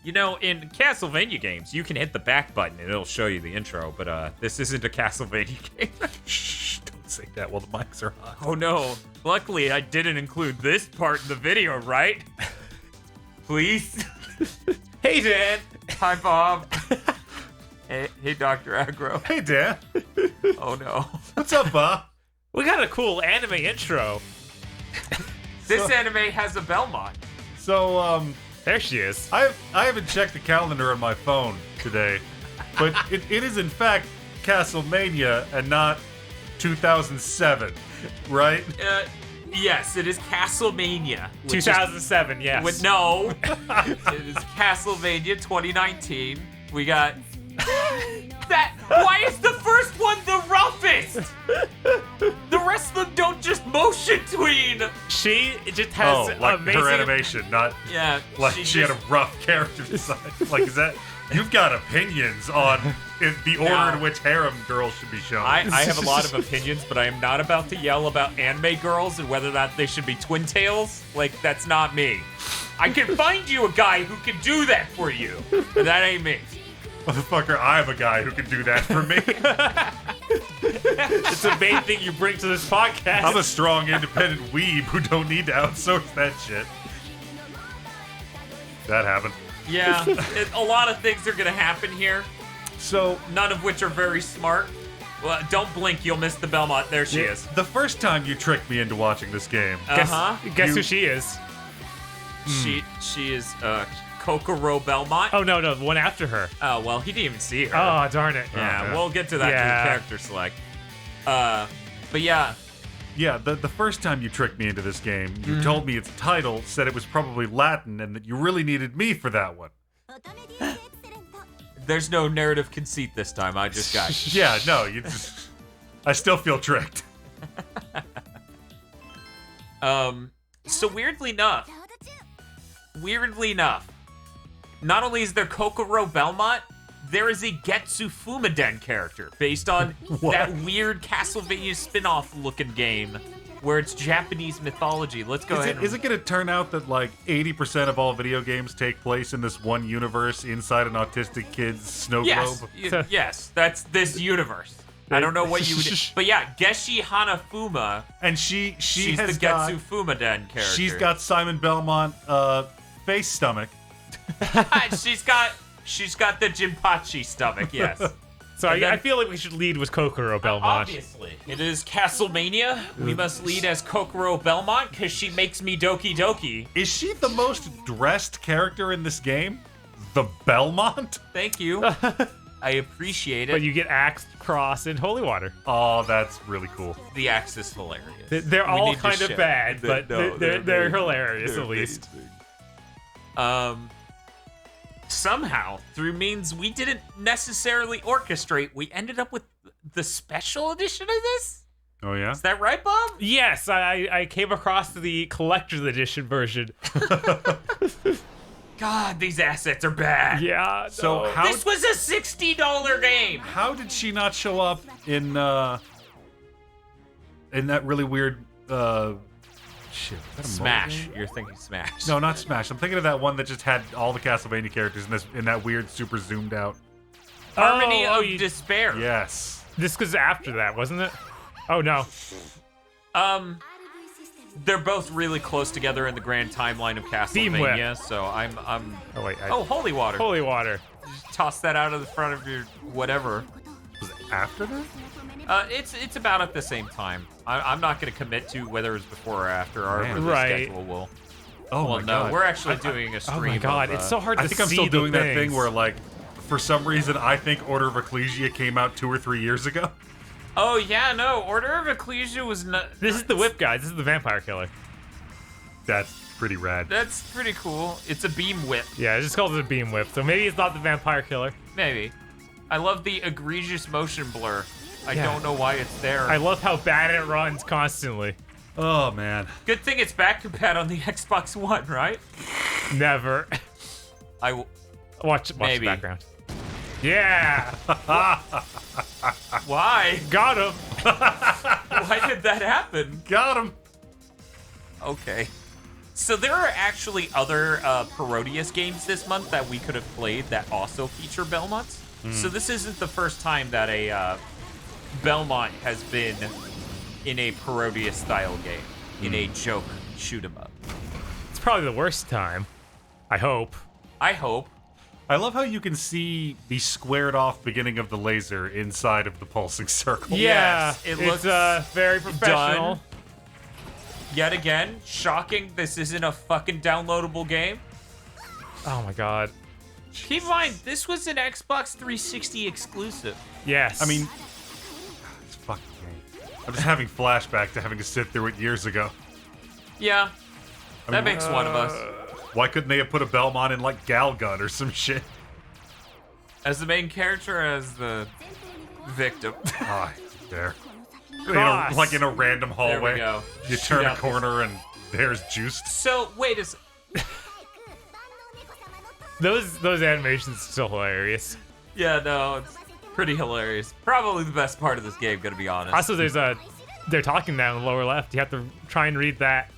You know, in Castlevania games, you can hit the back button and it'll show you the intro, but this isn't a Castlevania game. Shh, don't say that while the mics are hot. Oh no. Luckily, I didn't include this part in the video, right? Please? Hey, Dan. Hi, Bob. Hey, Dr. Aggro. Hey, Dan. Oh no. What's up, Bob? We got a cool anime intro. This anime has a Belmont. So, There she is. I haven't checked the calendar on my phone today, but it is in fact CastleMaynia and not 2007, right? Yes, it is CastleMania. 2007, yes. No. It is Castlevania 2019. We got... Why is the first one the roughest? The rest of them don't just motion tween. She just has like amazing... her animation, not Yeah. like she had a rough character design. Like, is that... You've got opinions on the order in which harem girls should be shown. I have a lot of opinions, but I am not about to yell about anime girls and whether or not they should be twin tails. Like, that's not me. I can find you a guy who can do that for you, but that ain't me. Motherfucker, I'm a guy who can do that for me. It's the main thing you bring to this podcast. I'm a strong, independent weeb who don't need to outsource that shit. That happened. Yeah, a lot of things are gonna happen here, So, none of which are very smart. Well, don't blink, you'll miss the Belmont. There she is. the first time you tricked me into watching this game, Guess You- who she is? She is Kokoro Belmont. Oh, no, the one after her. Oh, well, he didn't even see her. Oh, darn it. Yeah, yeah. we'll get to that Yeah. through character select. But yeah, yeah, the first time you tricked me into this game, you told me its title said it was probably Latin and that you really needed me for that one. there's no narrative conceit this time. I just got Yeah, no, I still feel tricked. So weirdly enough, not only is there Kokoro Belmont, there is a Getsu Fumaden character based on that weird Castlevania spin-off looking game where it's Japanese mythology. Let's go ahead. Is it going to turn out that like 80% of all video games take place in this one universe inside an autistic kid's snow globe? Yes, that's this universe. I don't know what you would, but yeah, Geshi Hanafuma. And she's the Getsu Fumaden character. She's got Simon Belmont face stomach. she's got the Jinpachi stomach. Yes. So And then- I feel like we should lead with Kokoro Belmont. Obviously, it is CastleMania. We must lead as Kokoro Belmont because she makes me Doki Doki. Is she the most dressed character in this game? The Belmont? Thank you. I appreciate it. But you get axed, cross, and holy water. Oh, that's really cool. The axe is hilarious. They're We all need to kind of share. bad, but No, they're hilarious at least. Somehow, through means we didn't necessarily orchestrate, we ended up with the special edition of this? Oh, yeah? Is that right, Bob? Yes, I came across the collector's edition version. God, these assets are bad. Yeah. So no. how This was a $60 game. how did she not show up in that really weird shit? Is that a Smash. mobile game? You're thinking Smash. No, not Smash. I'm thinking of that one that just had all the Castlevania characters in that weird super zoomed out. Harmony Oh, of you- Despair. Yes. This was after that, wasn't it? Oh no. They're both really close together in the grand timeline of Beam whip. Castlevania, so I'm Oh wait. Oh, holy water. Holy water. Just toss that out of the front of your whatever. Was it after that? It's about at the same time. I'm not going to commit to whether it was before or after. Our Man. release Right. schedule will. Oh Well, my no, god. we're actually doing a Oh stream. my god, of, it's so hard to I see think I'm still the doing that thing things. where like for some reason I think Order of Ecclesia came out 2 or 3 years ago. Oh yeah, no. Order of Ecclesia was not. This is the whip guy. This is the vampire killer. That's pretty rad. That's pretty cool. It's a beam whip, Yeah, it's just called the beam whip. So maybe it's not the vampire killer. maybe. I love the egregious motion blur. I Yeah. don't know why it's there. I love how bad it runs constantly. Oh man. Good thing it's back compat on the Xbox One, right? Never. Watch Maybe. the background. Yeah. Why? Got him. Why did that happen? Got him. Okay. So there are actually other Parodius games this month that we could have played that also feature Belmonts. So this isn't the first time that a Belmont has been in a Parodius style game, in a joke shoot 'em up. It's probably the worst time. I hope. I hope. I love how you can see the squared off beginning of the laser inside of the pulsing circle. Yeah, Yes, it it's looks very professional. done. Yet again, shocking. This isn't a fucking downloadable game. Oh my god. Keep in mind, this was an Xbox 360 exclusive. Yes. I mean, it's a fucking game. I'm just having flashback to having to sit through it years ago. Yeah, that mean, makes one of us. Why couldn't they have put a Belmont in like Galgun or some shit? As the main character, or as the victim. Ah, there. Cross. Like in a random hallway. There we go. You Shoot turn a out corner and there's Juiced. So wait a those animations are still hilarious. Yeah, no, it's pretty hilarious. Probably the best part of this game, gonna be honest. Also, they're talking down in the lower left. You have to try and read that.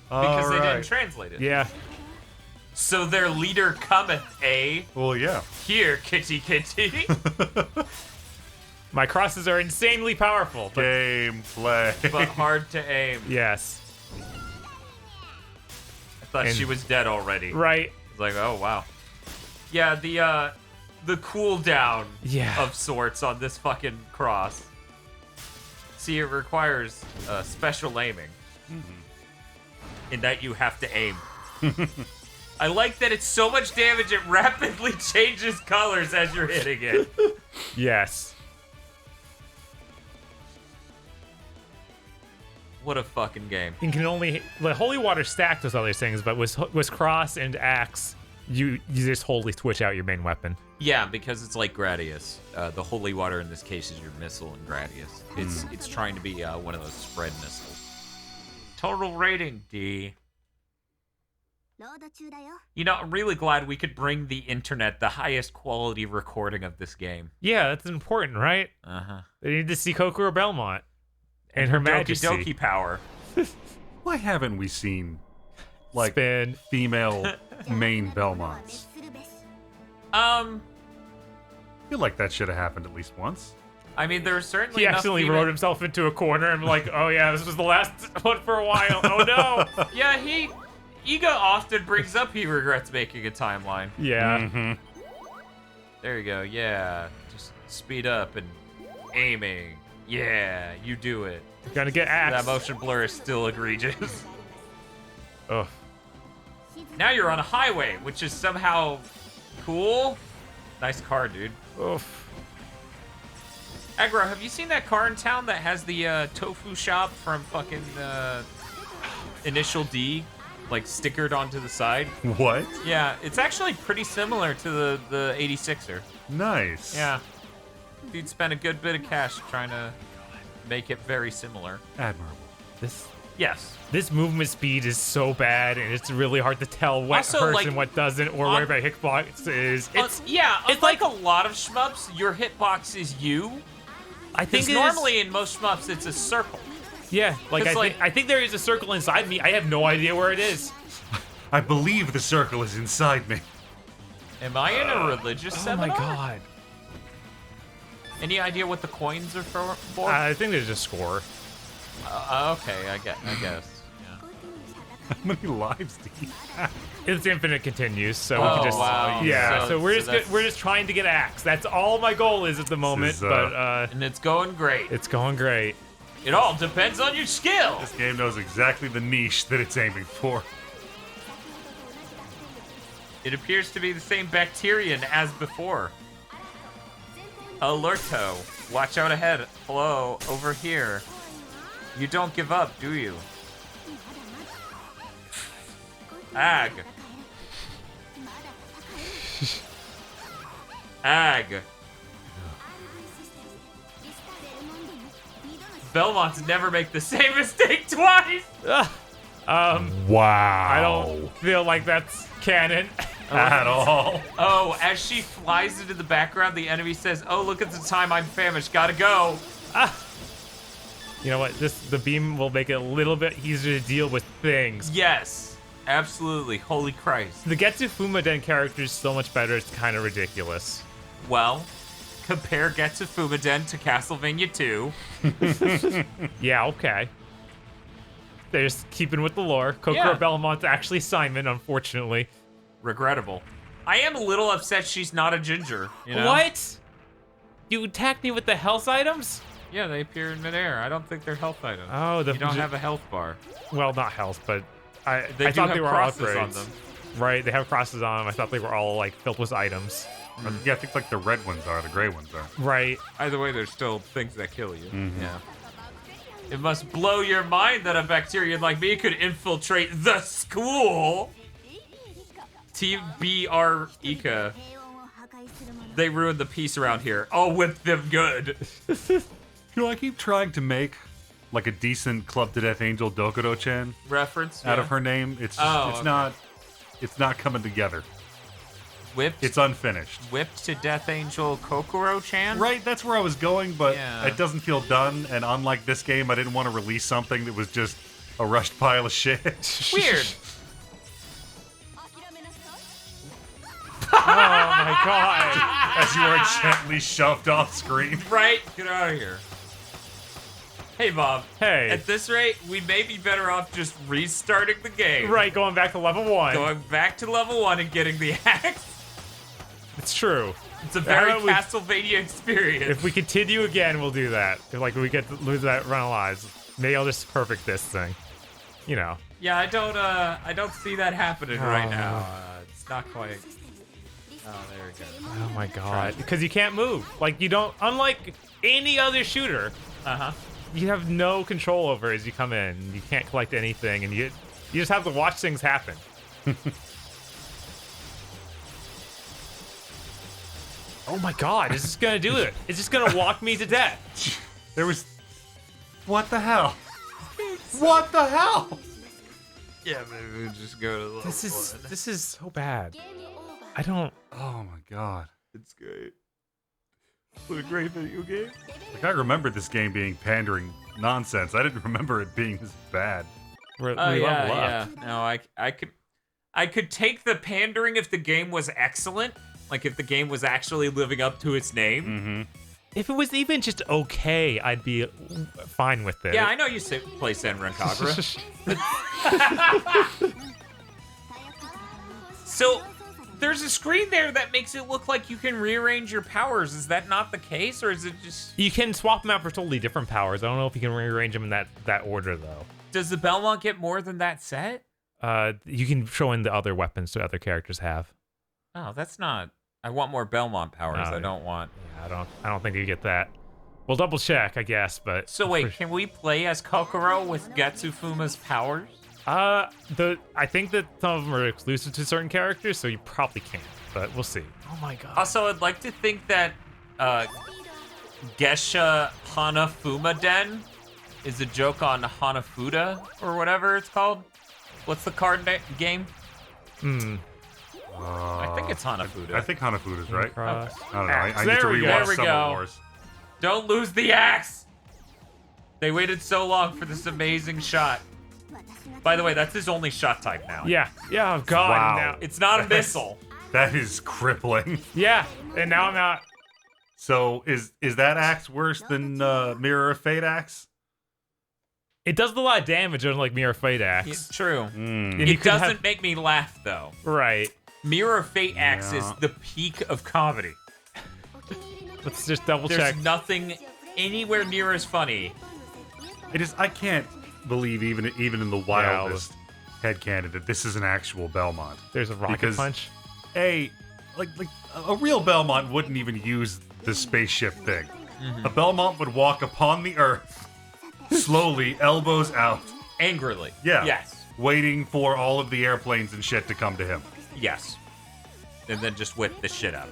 Because they Alright. didn't translate it. Yeah. So their leader cometh, eh? Well, yeah. Here, kitty kitty. My crosses are insanely powerful. But Gameplay. But hard to aim. yes. I thought And- she was dead already. Right. It's like, oh wow. Yeah, the cooldown Yeah. of sorts on this fucking cross. See, it requires special aiming. In that you have to aim. I like that it's so much damage it rapidly changes colors as you're hitting it. Yes. What a fucking game. You can only the holy water stacked those other things, but was cross and axe, you just wholly switch out your main weapon. Yeah, because it's like Gradius. The holy water in this case is your missile in Gradius. It's trying to be one of those spread missiles. Total rating D. You know, I'm really glad we could bring the internet the highest quality recording of this game. Yeah, that's important, right? Uh-huh. They need to see Kokoro Belmont and her majesty. Doki Doki power. Why haven't we seen, like, Spin. female main Belmonts? I I feel like that should have happened at least once. mean, there's certainly He enough accidentally female- wrote himself into a corner and like, oh yeah, this was the last one for a while. Oh no. Yeah, Iga often brings up he regrets making a timeline. Yeah. Mm-hmm. There you go. Yeah, just speed up and aiming. Yeah, you do it. Gonna get That axed. motion blur is still egregious. Ugh. Now you're on a highway, which is somehow cool. Nice car, dude. Oof. Aggro, have you seen that car in town that has the tofu shop from fucking Initial D, like stickered onto the side? What? Yeah, it's actually pretty similar to the 86er. Nice. Yeah. Dude spent a good bit of cash trying to make it very similar. Admirable. Yes. This movement speed is so bad, and it's really hard to tell what Also, hurts like, and what doesn't, or on- where my hitbox is. It's It's like a lot of shmups, your hitbox is you. I think Because it is- normally in most shmups it's a circle. yeah, like it's I think there is a circle inside me. I have no idea where it is. I believe the circle is inside me. Am I in a religious Oh seminar? my god. Any idea what the coins are for? I think there's a score. Okay, I guess. Yeah. How many lives do you have? It's infinite continues, so we Oh, can just wow. yeah. So, we're that's- we're just trying to get axe. That's all my goal is at the moment. is, but And it's going great. it's going great. It all depends on your skill. This game knows exactly the niche that it's aiming for. It appears to be the same bacterian as before. Alerto. Watch out ahead. Hello, over here. You don't give up, do you? Ag. Ag. Belmonts never make the same mistake twice. Wow. I don't feel like that's canon. at all. Oh, as she flies into the background, the enemy says, "Oh, look at the time, I'm famished, gotta go." You know what? The beam will make it a little bit easier to deal with things. Yes, Absolutely. Holy Christ. The Getsu Fumiden character is so much better, it's kind of ridiculous. Well, compare Getsu Fumiden to Castlevania 2. Yeah, okay. They're just keeping with the lore. Kokoro Yeah. Belmont's actually Simon, unfortunately. Regrettable. I am a little upset she's not a ginger. You know? What? You attacked me with the health items? Yeah, they appear in midair. I don't think they're health items. Oh, you don't have a health bar. Well, not health, but I They thought do they have were all crosses upgrades. on them. Right, they have crosses on them. I thought they were all like filled with items. Yeah, I think like the red ones are, the gray ones are. Right. Either way, there's still things that kill you. Yeah. It must blow your mind that a bacterium like me could infiltrate the school. Team BR Ika. They ruined the peace around here. I'll whip them good. You know, I keep trying to make like a decent Club to Death Angel Dokuro-chan Reference out yeah. of her name. It's just, Oh, okay. it's not coming together. Whipped. It's unfinished. Whipped to Death Angel Kokoro-chan. Right, that's where I was going, but Yeah. it doesn't feel done. And unlike this game, I didn't want to release something that was just a rushed pile of shit. Weird. Oh my god. As you are gently shoved off screen. Right? Get out of here. Hey, Bob. Hey. At this rate, we may be better off just restarting the game. Right, going back to level 1. Going back to level 1 and getting the axe. It's true. It's a very How about we- Castlevania experience. If we continue again, we'll do that. If like we get to lose that run of lives, maybe I'll just perfect this thing. You know. Yeah, I don't see that happening right now. It's not quite. Oh, there we go. Oh my god. Because you can't move. Like you don't. Unlike any other shooter, you have no control over it as you come in. You can't collect anything, and you just have to watch things happen. Oh my god, is this gonna do it? It's just gonna walk me to death. There was... What the hell? What the hell? Yeah, maybe we'll just go to level This is so bad. I don't. Oh my god. It's great. What a great video game. Like, I remembered this game being pandering nonsense. I didn't remember it being this bad. We Oh level up. yeah. No, I could take the pandering if the game was excellent. Like if the game was actually living up to its name. Mm-hmm. If it was even just okay, I'd be fine with it. Yeah, I know you play Senran Kagura. So, there's a screen there that makes it look like you can rearrange your powers. Is that not the case, or is it just... You can swap them out for totally different powers. I don't know if you can rearrange them in that order, though. Does the Belmont get more than that set? You can show in the other weapons that other characters have. Oh, that's not... I want more Belmont powers. Oh, I don't want... Yeah, I don't think you get that. We'll double check, I guess, but... So wait, can we play as Kokoro with Getsufuma's powers? I think that some of them are exclusive to certain characters, so you probably can't, but we'll see. Oh my god. Also, I'd like to think that Gesha Hanafuma-den is a joke on Hanafuda, or whatever it's called. What's the card game? I think it's Hanafuda. I think Hanafuda's right. Cross. I don't know. I need There to we go. rewatch There we Summer go. Wars. Don't lose the axe! They waited so long for this amazing shot. By the way, that's his only shot type now. Yeah. Yeah, oh god. Wow. Now, It's not a missile. That is crippling. yeah, and now I'm out. So is that axe worse than Mirror of Fate axe? It does a lot of damage, unlike Mirror Fate Axe. It's true. And you It could have- doesn't make me laugh, though. Right. Mirror of Fate Axe is Yeah. the peak of comedy. Let's just double There's check. nothing anywhere near as funny. I can't believe even in the wildest headcanon that this is an actual Belmont. There's a rocket Because- punch. Like a real Belmont wouldn't even use the spaceship thing. Mm-hmm. A Belmont would walk upon the Earth, slowly, elbows out, Angrily. yeah, Yes. waiting for all of the airplanes and shit to come to him. Yes. And then just whip the shit out.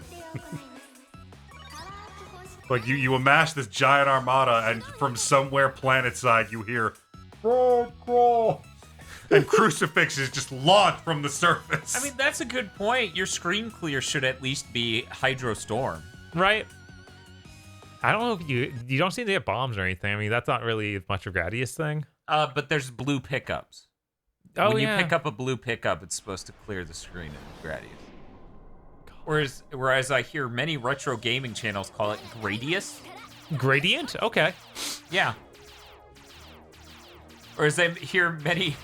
Like you amass this giant armada, and from somewhere planet side you hear, "Crawl, crawl," and crucifixes just launch from the surface. I mean, that's a good point. Your screen clear should at least be Hydro Storm. Right. I don't know if you don't seem to get bombs or anything. I mean, that's not really much of Gradius thing. But there's blue pickups. Oh, when you yeah. pick up a blue pickup, it's supposed to clear the screen in Gradius. Whereas I hear many retro gaming channels call it Gradius. Gradient? Okay. Yeah. Whereas I hear many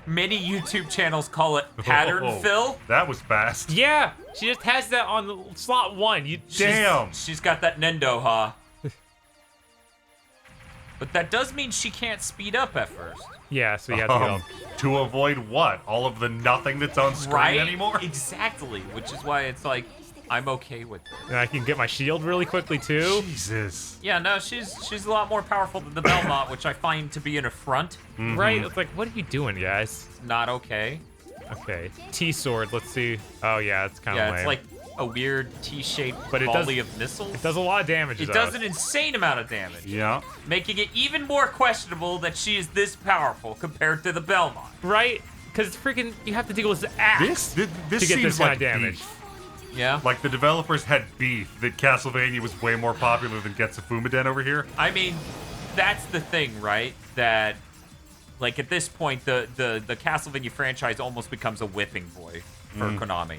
YouTube channels call it pattern fill. That was fast. Yeah, she just has that on the slot 1. Damn. She's got that Nendo, huh? But that does mean she can't speed up at first. Yeah, so you have to go. To avoid what? All of the nothing that's on screen Right? anymore? Exactly, which is why it's like, I'm okay with it. And I can get my shield really quickly, too. Jesus. Yeah, no, she's a lot more powerful than the Belmont, which I find to be an affront. Right? It's like, what are you doing, guys? Not okay. Okay. T-sword, let's see. Oh, yeah, it's kind of Yeah, lame. it's like a weird T-shaped But it volley does- of missiles. It does a lot of damage, It though. does an insane amount of damage, Yeah. making it even more questionable that she is this powerful compared to the Belmont. Right? Because freaking, you have to deal with the axe This to get seems this like kind of damage. beef. Yeah? Like the developers had beef that Castlevania was way more popular than Getsu Fumiden over here. I mean, that's the thing, right? That, like, at this point, the Castlevania franchise almost becomes a whipping boy for Konami.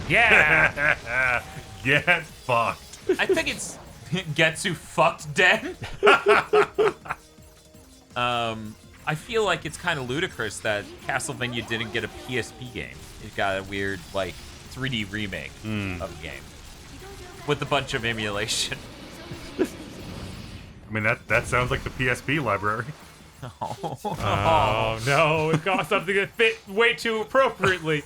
Yeah! Get fucked. I think it's Getsu fucked Den. I feel like it's kind of ludicrous that Castlevania didn't get a PSP game. It got a weird, like, 3D remake of the game with a bunch of emulation. I mean, that sounds like the PSP library. Oh, no. It got something that fit way too appropriately.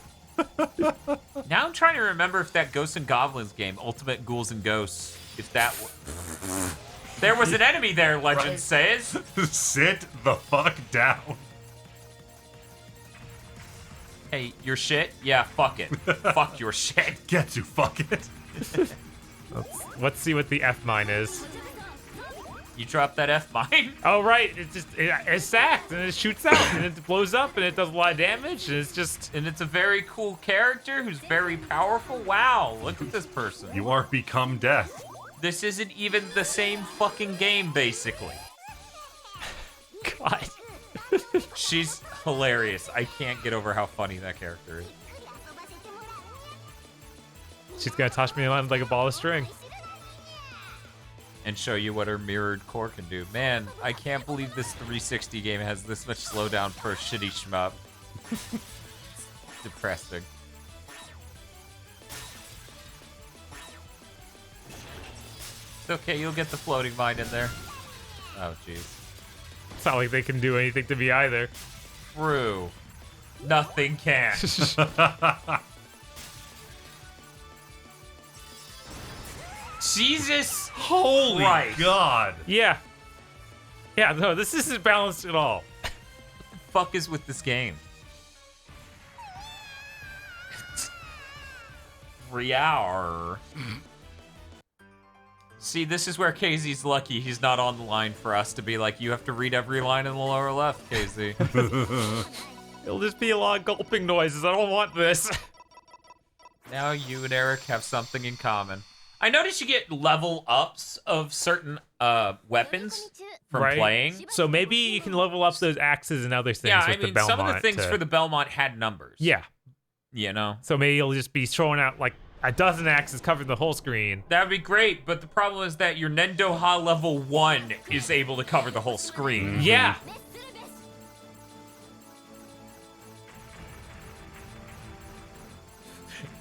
Now I'm trying to remember if that Ghosts and Goblins game, Ultimate Ghouls and Ghosts, if that there was an enemy there, legend Right. says. Sit the fuck down. Hey, your shit? Yeah, fuck it. Fuck your shit. Getsu, fuck it. Let's see what the F mine is. You dropped that F mine? Oh, right. It's sacked, and it shoots out, and it blows up, and it does a lot of damage, and it's just... And it's a very cool character who's very powerful. Wow, look at this person. You are become death. This isn't even the same fucking game, basically. God. She's hilarious. I can't get over how funny that character is. She's gonna toss me around like a ball of string. And show you what her mirrored core can do. Man, I can't believe this 360 game has this much slowdown for a shitty shmup. It's depressing. It's okay, you'll get the floating mine in there. Oh, jeez. It's not like they can do anything to me either. True. Nothing can. Jesus Holy Christ. God. Yeah. Yeah, no, this isn't balanced at all. Fuck is with this game? Rear. See, this is where KZ's lucky he's not on the line for us to be like, you have to read every line in the lower left, KZ. It'll just be a lot of gulping noises. I don't want this. Now you and Eric have something in common. I noticed you get level ups of certain weapons from Right. playing. So maybe you can level up those axes and other things Yeah, I with the mean, Belmont. some of the things to- for the Belmont had numbers. Yeah. You know? So maybe you'll just be throwing out like a dozen axes covering the whole screen. That'd be great, but the problem is that your Nendoha level 1 is able to cover the whole screen. Yeah.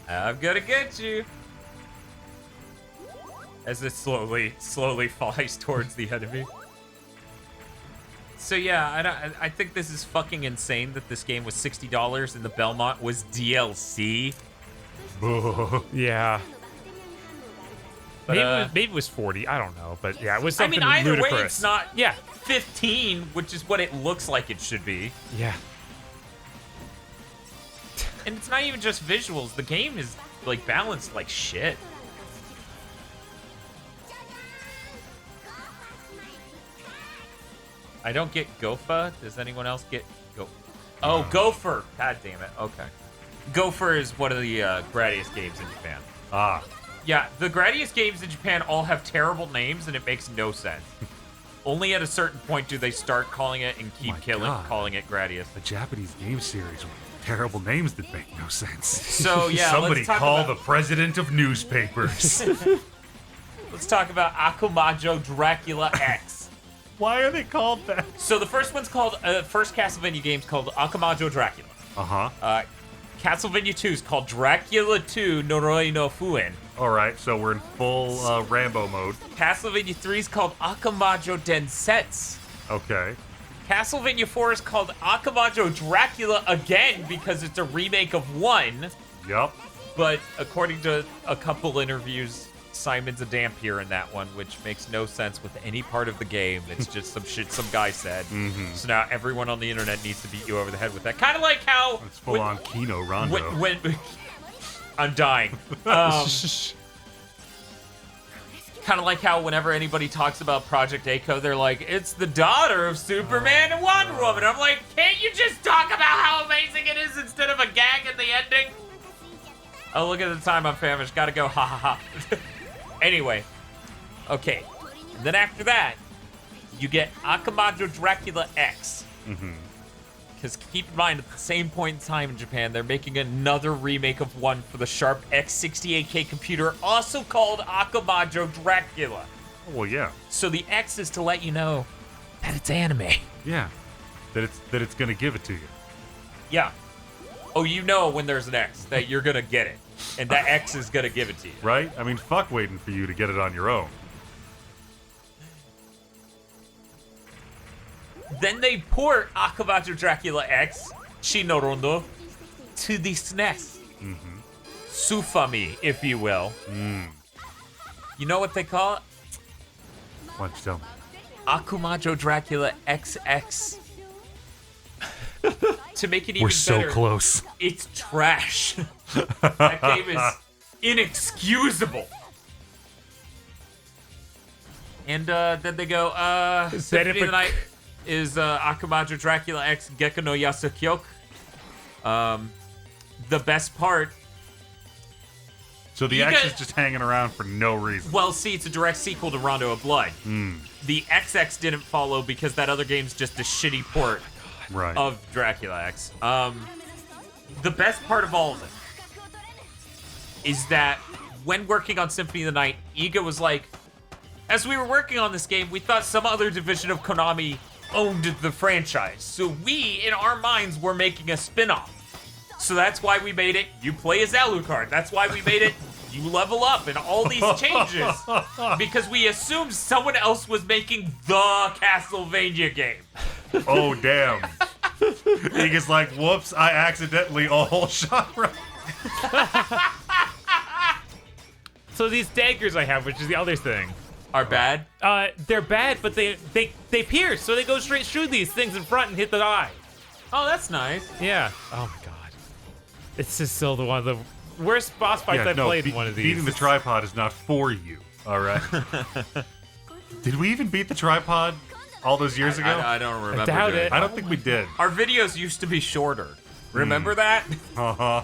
I'm gonna get you. As it slowly flies towards the enemy. So yeah, I think this is fucking insane that this game was $60 and the Belmont was DLC. Yeah. But, Maybe it was 40. I don't know, but yeah, it was I something mean, either ludicrous. way, it's not Yeah. 15, which is what it looks like it should be. Yeah. And it's not even just visuals. The game is like balanced like shit. I don't get Gofa. Does anyone else get Go? Oh, Gopher. God damn it. Okay. Gopher is one of the Gradius games in Japan. Ah. Yeah, the Gradius games in Japan all have terrible names, and it makes no sense. Only at a certain point do they start calling it and keep God. calling it Gradius. A Japanese game series with terrible names that make no sense. So yeah, Somebody let's talk call about, the president of newspapers. let's talk about Akumajo Dracula X. Why are they called that? So the first one's called first Castlevania game's called Akumajo Dracula. Castlevania 2 is called Dracula 2 Noroi no Fuen. All right, so we're in full Rambo mode. Castlevania 3 is called Akumajo Densetsu. Okay. Castlevania 4 is called Akumajo Dracula again because it's a remake of 1. Yup. But according to a couple interviews, Simon's a dampier in that one, which makes no sense with any part of the game. It's just some shit some guy said. So now everyone on the internet needs to beat you over the head with that. Kind of like how... It's full on Kino Rondo. When I'm dying. Kind of like how whenever anybody talks about Project A-ko, they're like, it's the daughter of Superman and Wonder Woman. I'm like, can't you just talk about how amazing it is instead of a gag at the ending? Oh, look at the time I'm famished. Gotta go, ha ha ha. Anyway, okay. And then after that, you get Akumajo Dracula X. Because keep in mind, at the same point in time in Japan, they're making another remake of 1 for the Sharp X68K computer, also called Akumajo Dracula. Well, yeah. So the X is to let you know that it's anime. Yeah. That it's gonna give it to you. Yeah. Oh, you know when there's an X that you're gonna get it. And that X is gonna give it to you. Right? I mean, fuck waiting for you to get it on your own. Then they port Akumajo Dracula X, Shinorondo, to the SNES. Sufami, if you will. You know what they call it? Why don't you tell me? Akumajo Dracula XX. To make it even We're better, so close. it's trash. That game is inexcusable. And then they go, Symphony of the Night is Akumajo Dracula X Gekko no Yasukyoku. The best part. So the X is just hanging around for no reason. Well, see, it's a direct sequel to Rondo of Blood. The XX didn't follow because that other game's just a shitty port of Dracula X. The best part of all of it is that when working on Symphony of the Night, Iga was like, as we were working on this game, we thought some other division of Konami owned the franchise. So we, in our minds, were making a spin-off. So that's why we made it, you play as Alucard. That's why we made it, you level up, and all these changes. Because we assumed someone else was making the Castlevania game. Oh, damn. Iga's like, whoops, I accidentally a whole genre. So these daggers I have, which is the other thing, are bad? They're bad, but they pierce, so they go straight through these things in front and hit the eye. Oh, that's nice. Yeah. Oh my god. It's just still one of the worst boss fights I've played in one of these. Beating the tripod is not for you, all right? Did we even beat the tripod all those years ago? I don't remember. I doubt it. I don't think we did. Our videos used to be shorter. Remember that? Uh-huh.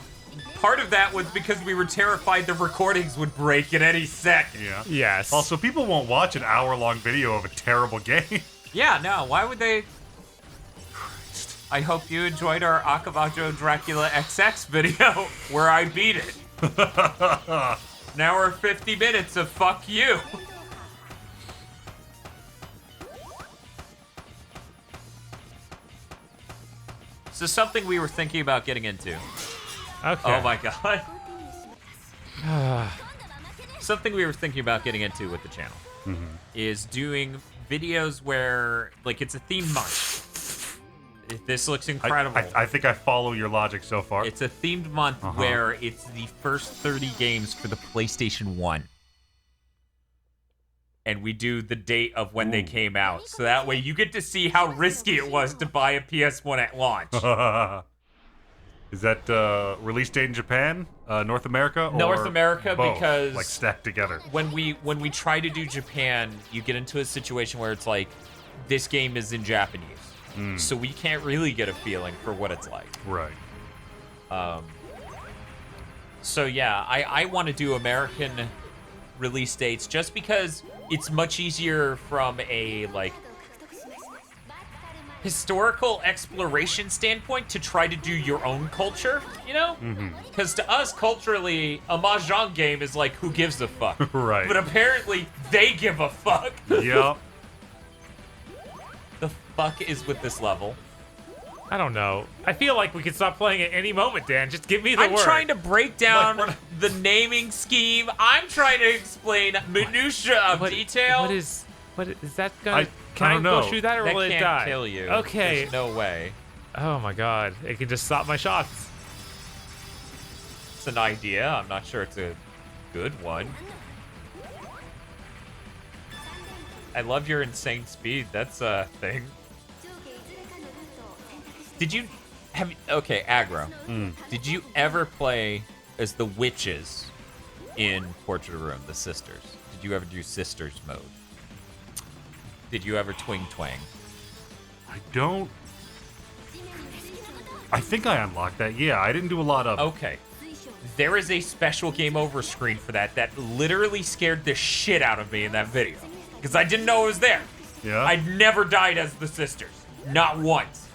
Part of that was because we were terrified the recordings would break at any second. Yeah. Yes. Also, people won't watch an hour-long video of a terrible game. Yeah, no, why would they? I hope you enjoyed our Akumajo Dracula XX video where I beat it. An hour 50 minutes of fuck you. So something we were thinking about getting into. Okay. Oh my god. Something we were thinking about getting into with the channel is doing videos where, like, it's a themed month. This looks incredible. I think I follow your logic so far. It's a themed month where it's the first 30 games for the PlayStation 1. And we do the date of when they came out. So that way you get to see how risky it was to buy a PS1 at launch. Is that release date in Japan, North America, or North America, both, because like stacked together? When we try to do Japan, you get into a situation where it's like, this game is in Japanese. So we can't really get a feeling for what it's like. Right. So yeah, I want to do American release dates just because it's much easier from a, like, historical exploration standpoint to try to do your own culture, you know? Because to us, culturally, a Mahjong game is like, who gives a fuck? Right. But apparently, they give a fuck. Yep. The fuck is with this level? I don't know. I feel like we could stop playing at any moment, Dan. Just give me the I'm word. trying to break down Like, the naming scheme. I'm trying to explain minutia of detail. What is that gonna? Can I I don't go know. shoot that or that will it can't die? kill you. Okay. There's no way. Oh my god. It can just stop my shots. It's an idea. I'm not sure it's a good one. I love your insane speed. That's a thing. Did you have okay, Aggro? Did you ever play as the witches in Portrait of Room, the sisters? Did you ever do sisters mode? Did you ever twing twang? I don't. I think I unlocked that. Yeah, I didn't do a lot of. Okay. There is a special game over screen for that literally scared the shit out of me in that video. Because I didn't know it was there. Yeah. I'd never died as the sisters. Not once.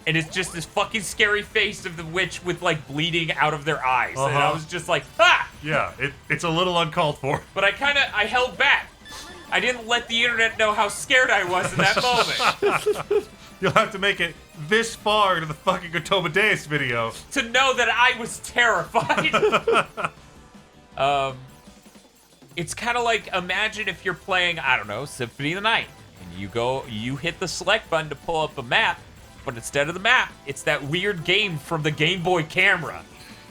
And it's just this fucking scary face of the witch with like bleeding out of their eyes. And I was just like, ah! Yeah, it's a little uncalled for. But I held back. I didn't let the internet know how scared I was in that moment. You'll have to make it this far to the fucking Otomedius video. To know that I was terrified. It's kind of like, imagine if you're playing, I don't know, Symphony of the Night. And you hit the select button to pull up a map, but instead of the map, it's that weird game from the Game Boy camera.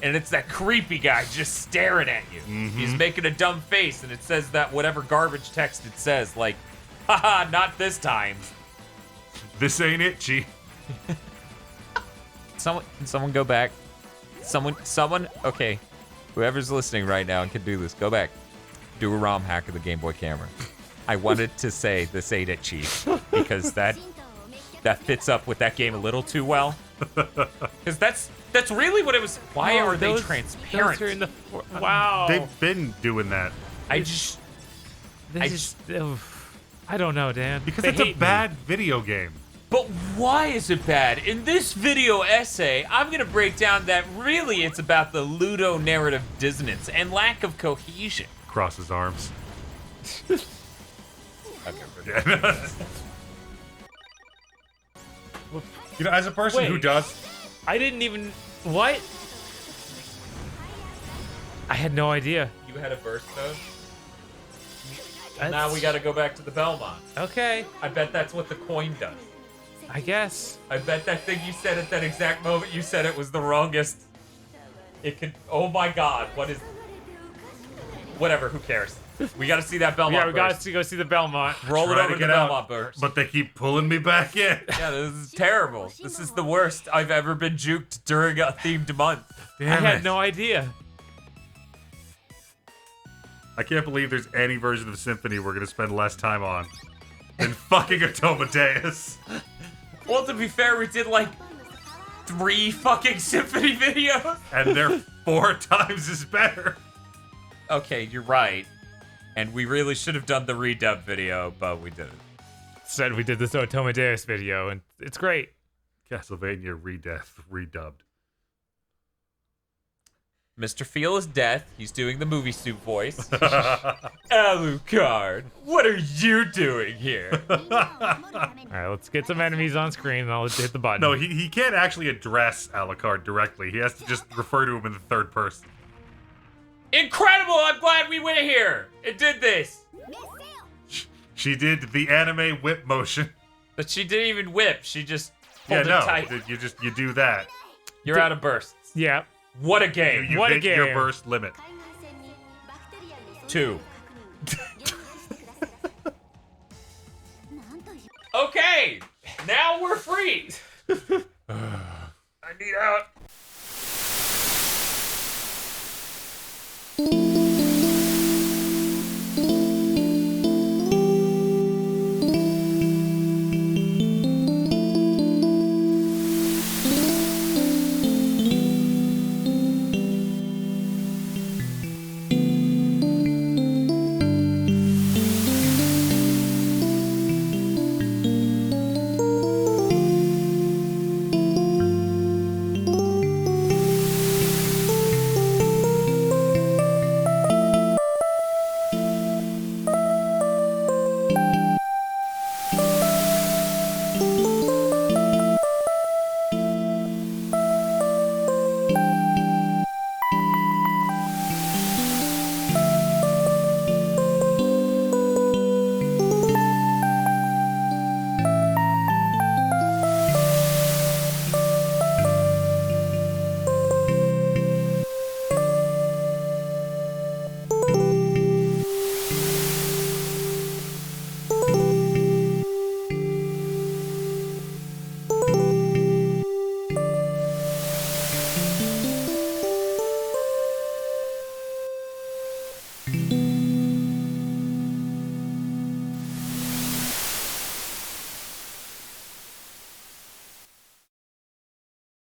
And it's that creepy guy just staring at you. He's making a dumb face, and it says that whatever garbage text it says, like, haha, not this time. This ain't itchy. Can someone go back? Someone, okay. Whoever's listening right now and can do this, go back. Do a ROM hack of the Game Boy camera. I wanted to say this ain't it, Chief, because that fits up with that game a little too well. Because that's really what it was. Why are they transparent? Those are in the wow. They've been doing that. I don't know, Dan. Because They it's a hate me. bad video game. But why is it bad? In this video essay, I'm going to break down that really it's about the ludonarrative dissonance and lack of cohesion. Cross his arms. You know, as a person who Wait. does, I didn't even what? I had no idea. You had a burst mode? That's- Now we got to go back to the Belmont. Okay, I bet that's what the coin does. I guess. I bet that thing you said at that exact moment you said it was the wrongest. It could. Oh my God! What is? Whatever. Who cares? We got to see that Belmont. Yeah, we got burst. to go see the Belmont. Roll it try over to to get the out, Belmont burst. but they keep pulling me back in. Yeah, this is terrible. This is the worst I've ever been juked during a themed month. I Damn had it. no idea. I can't believe there's any version of Symphony we're gonna spend less time on than fucking Otomedius. Well, to be fair, we did like 3 fucking Symphony videos. And they're 4 times as better. Okay, you're right. And we really should have done the redub video, but we didn't. Said we did this Otomedius video, and it's great. Castlevania redubbed. Mr. Feel is death. He's doing the movie suit voice. Alucard, what are you doing here? All right, let's get some enemies on screen, and I'll hit the button. No, he can't actually address Alucard directly. He has to just refer to him in the third person. Incredible! I'm glad we went here. It did this. She did the anime whip motion. But she didn't even whip. She just pulled Yeah, it no, tight. you do that. You're out of bursts. Yeah. What a game. You What a hit your game. burst limit. 2. Okay, now we're free. I need out.